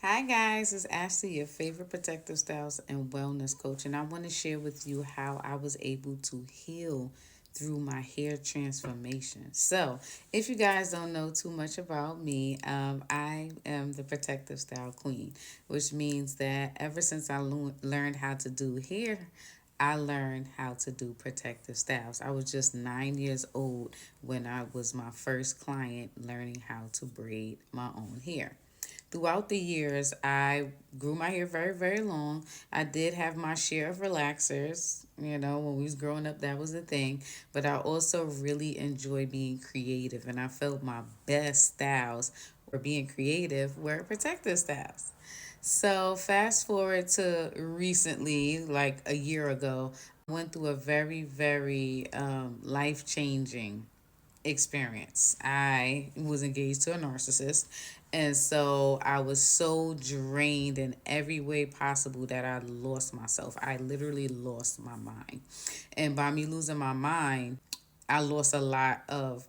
Hi guys, it's Ashley, your favorite protective styles and wellness coach, and I want to share with you how I was able to heal through my hair transformation. So, if you guys don't know too much about me, I am the protective style queen, which means that ever since I learned how to do hair, I learned how to do protective styles. I was just 9 years old when I was my first client learning how to braid my own hair. Throughout the years, I grew my hair very, very long. I did have my share of relaxers. When we was growing up, that was the thing. But I also really enjoy being creative, and I felt my best styles were being creative were protective styles. So fast forward to recently, like a year ago, I went through a very, very life changing experience. I was engaged to a narcissist, and so I was so drained in every way possible that I lost myself. I literally lost my mind. And by me losing my mind, I lost a lot of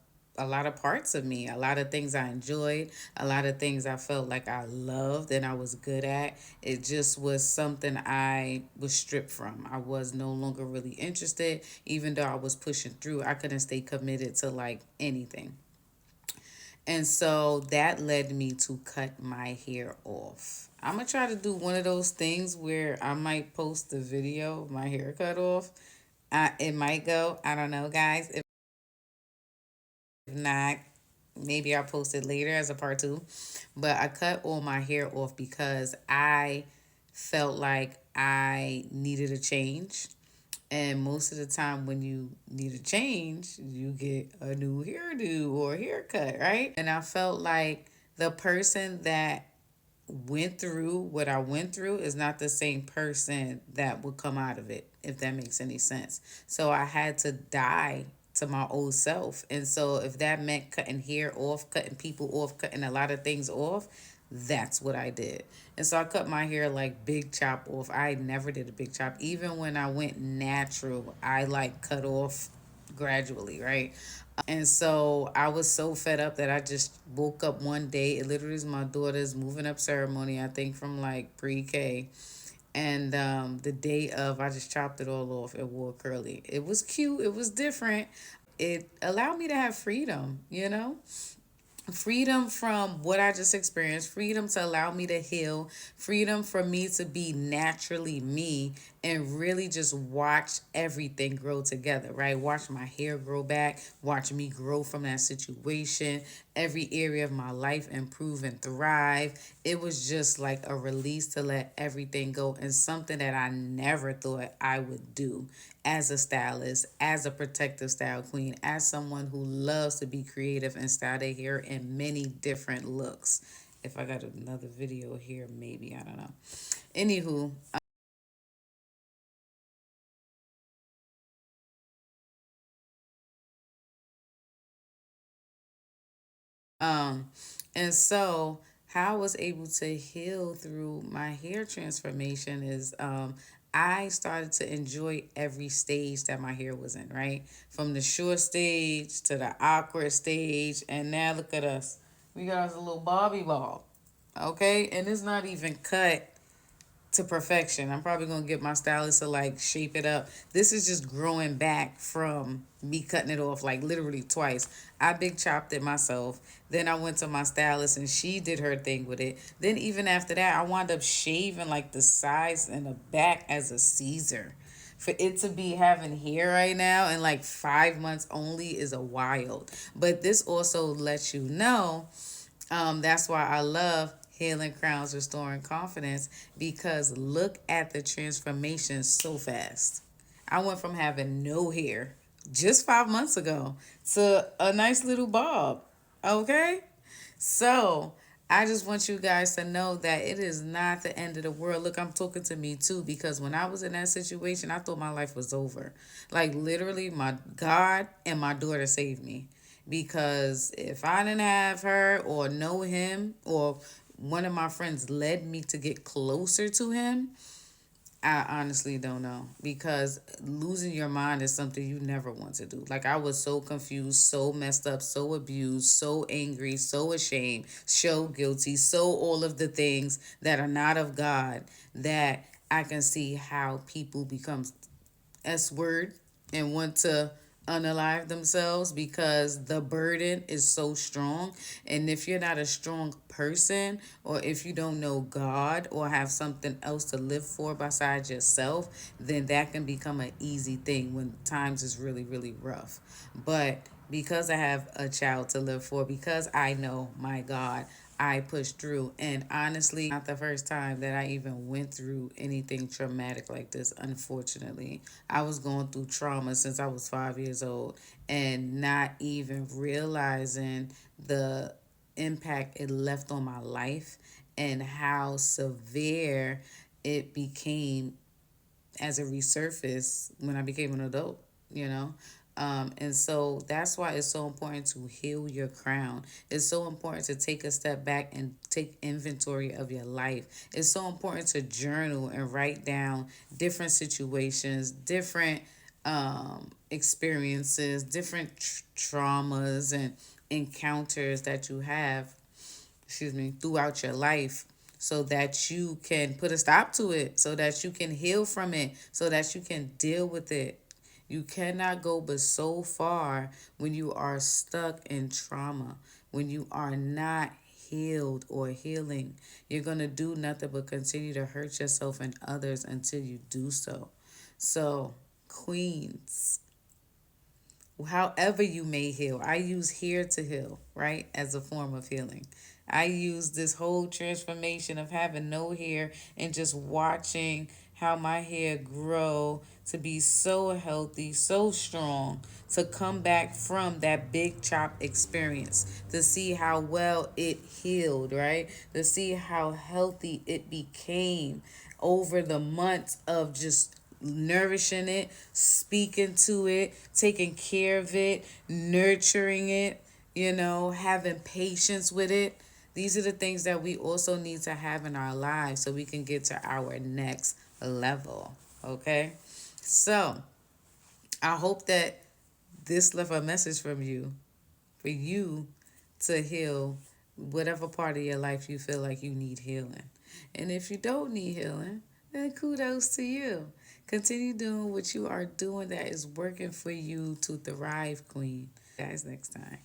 parts of me, a lot of things I enjoyed, a lot of things I felt like I loved and I was good at. It just was something I was stripped from. I was no longer really interested, even though I was pushing through. I couldn't stay committed to like anything. And so that led me to cut my hair off. I'm gonna try to do one of those things where I might post the video of my hair cut off. It might go. I don't know, guys. If not, maybe I'll post it later as a part two. But I cut all my hair off because I felt like I needed a change. And most of the time, when you need a change, you get a new hairdo or haircut, right? And I felt like the person that went through what I went through is not the same person that would come out of it, if that makes any sense. So I had to die to my old self. And so if that meant cutting hair off, cutting people off, cutting a lot of things off, that's what I did. And so I cut my hair like big chop off. I never did a big chop. Even when I went natural, I like cut off gradually, right? And so I was so fed up that I just woke up one day. It literally is my daughter's moving up ceremony, I think from like pre K. And the day of, I just chopped it all off and wore curly. It was cute, it was different. It allowed me to have freedom. Freedom from what I just experienced, freedom to allow me to heal, freedom for me to be naturally me and really just watch everything grow together, right? Watch my hair grow back, watch me grow from that situation, every area of my life improve and thrive. It was just like a release to let everything go and something that I never thought I would do as a stylist, as a protective style queen, as someone who loves to be creative and style their hair in many different looks. If I got another video here, maybe, I don't know. Anywho, um, and so how I was able to heal through my hair transformation is I started to enjoy every stage that my hair was in, right? From the short stage to the awkward stage, and now look at us. We got us a little Bobby ball, okay? And it's not even cut to perfection. I'm probably gonna get my stylist to like shape it up. This is just growing back from me cutting it off like literally twice. I big chopped it myself. Then I went to my stylist and she did her thing with it. Then even after that, I wound up shaving like the sides and the back as a Caesar. For it to be having hair right now in like 5 months only is a wild. But this also lets you know that's why I love Healing Crowns Restoring Confidence because look at the transformation so fast. I went from having no hair just 5 months ago to a nice little bob. Okay? So I just want you guys to know that it is not the end of the world. Look, I'm talking to me too because when I was in that situation, I thought my life was over. Like literally, my God and my daughter saved me because if I didn't have her or know him or one of my friends led me to get closer to him, I honestly don't know, because losing your mind is something you never want to do. Like, I was so confused, so messed up, so abused, so angry, so ashamed, so guilty, so all of the things that are not of God, that I can see how people become S word and want to unalive themselves because the burden is so strong. And if you're not a strong person, or if you don't know God or have something else to live for besides yourself, then that can become an easy thing when times is really, really rough. But because I have a child to live for, because I know my God, I pushed through. And honestly, not the first time that I even went through anything traumatic like this, unfortunately. I was going through trauma since I was 5 years old, and not even realizing the impact it left on my life and how severe it became as a resurface when I became an adult, you know? And so that's why it's so important to heal your crown. It's so important to take a step back and take inventory of your life. It's so important to journal and write down different situations, different experiences, different traumas and encounters that you have, excuse me, throughout your life, so that you can put a stop to it, so that you can heal from it, so that you can deal with it. You cannot go but so far when you are stuck in trauma, when you are not healed or healing. You're going to do nothing but continue to hurt yourself and others until you do so. So, queens, however you may heal. I use hair to heal, right? As a form of healing. I use this whole transformation of having no hair and just watching how my hair grow to be so healthy, so strong, to come back from that big chop experience, to see how well it healed, right? To see how healthy it became over the months of just nourishing it, speaking to it, taking care of it, nurturing it, having patience with it. These are the things that we also need to have in our lives so we can get to our next level. Okay? So, I hope that this left a message from you for you to heal whatever part of your life you feel like you need healing. And if you don't need healing, then kudos to you. Continue doing what you are doing that is working for you to thrive, Queen. Guys, next time.